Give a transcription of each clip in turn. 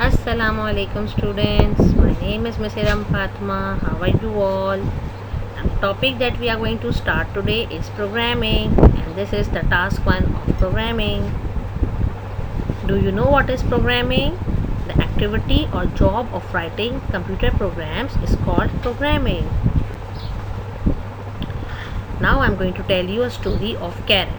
Assalamu alaikum students. My name is Ms. Iram Fatma. How are you all? The topic that we are going to start today is programming, and this is the task 1 of programming. Do you know what is programming? The activity or job of writing computer programs is called programming. Now I am going to tell you a story of Carol.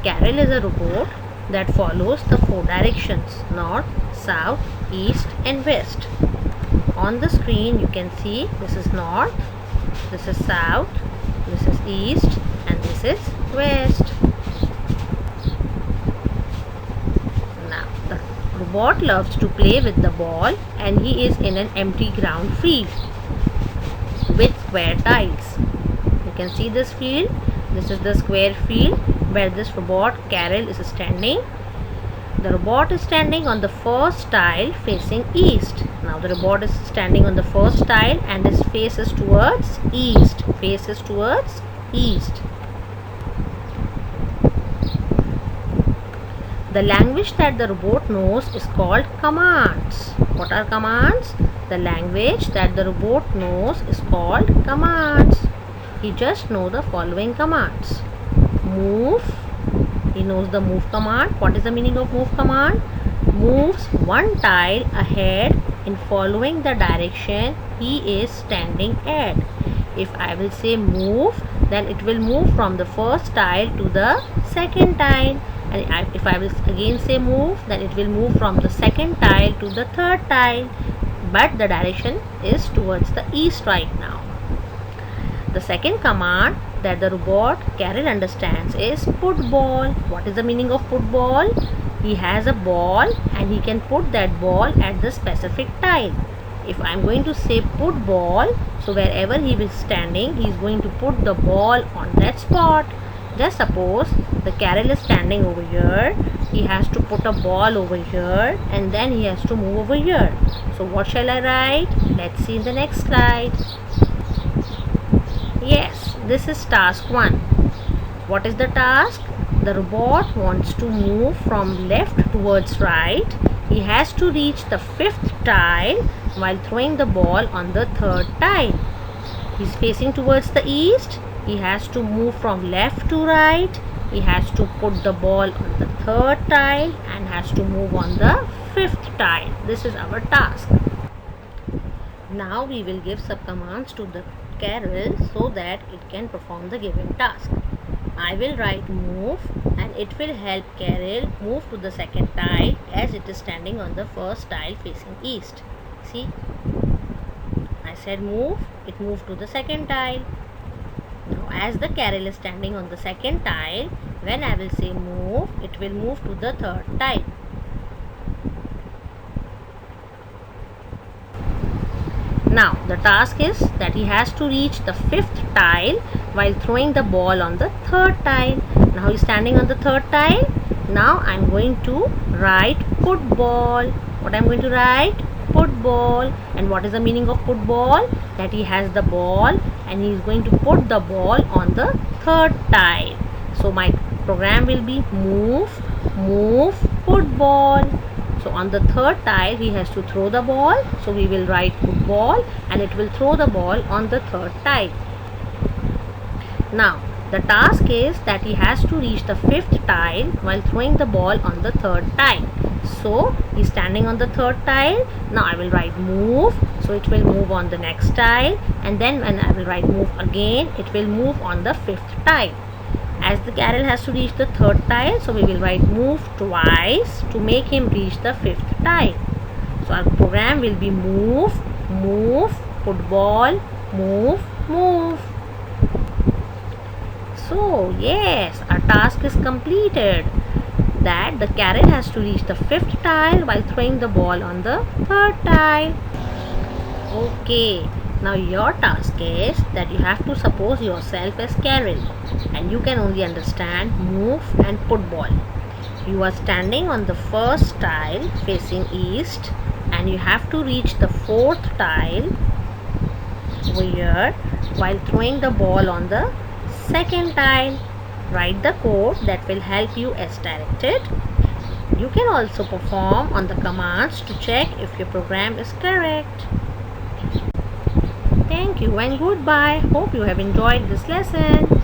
Carol is a robot that follows the 4 directions: north, south, east and west. On the screen you can see this is north, this is south, this is east and this is west. Now the robot loves to play with the ball and he is in an empty ground field with square tiles. You can see this field. This is the square field where this robot Carol is standing. The robot is standing on the first tile facing east. Now the robot is standing on the first tile and his face is towards east. Faces towards east. The language that the robot knows is called commands. What are commands? The language that the robot knows is called commands. He just knows the following commands. Move. He knows the move command. What is the meaning of move command? Moves one tile ahead in following the direction he is standing at. If I will say move, then it will move from the first tile to the second tile. And if I will again say move, then it will move from the second tile to the third tile. But the direction is towards the east right now. The second command that the robot Carol understands is put ball. What is the meaning of put ball? He has a ball and he can put that ball at the specific tile. If I am going to say put ball, so wherever he is standing, he is going to put the ball on that spot. Just suppose the Carol is standing over here, he has to put a ball over here and then he has to move over here. So what shall I write? Let's see in the next slide. Yes, this is task 1. What is the task? The robot wants to move from left towards right. He has to reach the 5th tile while throwing the ball on the 3rd tile. He's facing towards the east. He has to move from left to right. He has to put the ball on the 3rd tile and has to move on the 5th tile. This is our task. Now we will give some commands to the Carol so that it can perform the given task. I will write move and it will help Carol move to the second tile as it is standing on the first tile facing east. See, I said move, it moved to the second tile. Now as the Carol is standing on the second tile, when I will say move, it will move to the 3rd tile. Now the task is that he has to reach the 5th tile while throwing the ball on the 3rd tile. Now he is standing on the 3rd tile. Now I am going to write put ball. What I am going to write? Put ball. And what is the meaning of put ball? That he has the ball and he is going to put the ball on the 3rd tile. So my program will be move, put ball. So on the 3rd tile he has to throw the ball. So we will write put ball and it will throw the ball on the 3rd tile. Now the task is that he has to reach the 5th tile while throwing the ball on the 3rd tile. So he is standing on the 3rd tile. Now I will write move. So it will move on the next tile and then when I will write move again, it will move on the 5th tile. As the Carol has to reach the 3rd tile, so we will write move twice to make him reach the 5th tile. So our program will be move, put ball, move. So yes, our task is completed. That the Carol has to reach the 5th tile while throwing the ball on the 3rd tile. Okay. Now your task is that you have to suppose yourself as Carol and you can only understand move and put ball. You are standing on the first tile facing east and you have to reach the 4th tile over here while throwing the ball on the second tile. Write the code that will help you as directed. You can also perform on the commands to check if your program is correct. Thank you and goodbye. Hope you have enjoyed this lesson.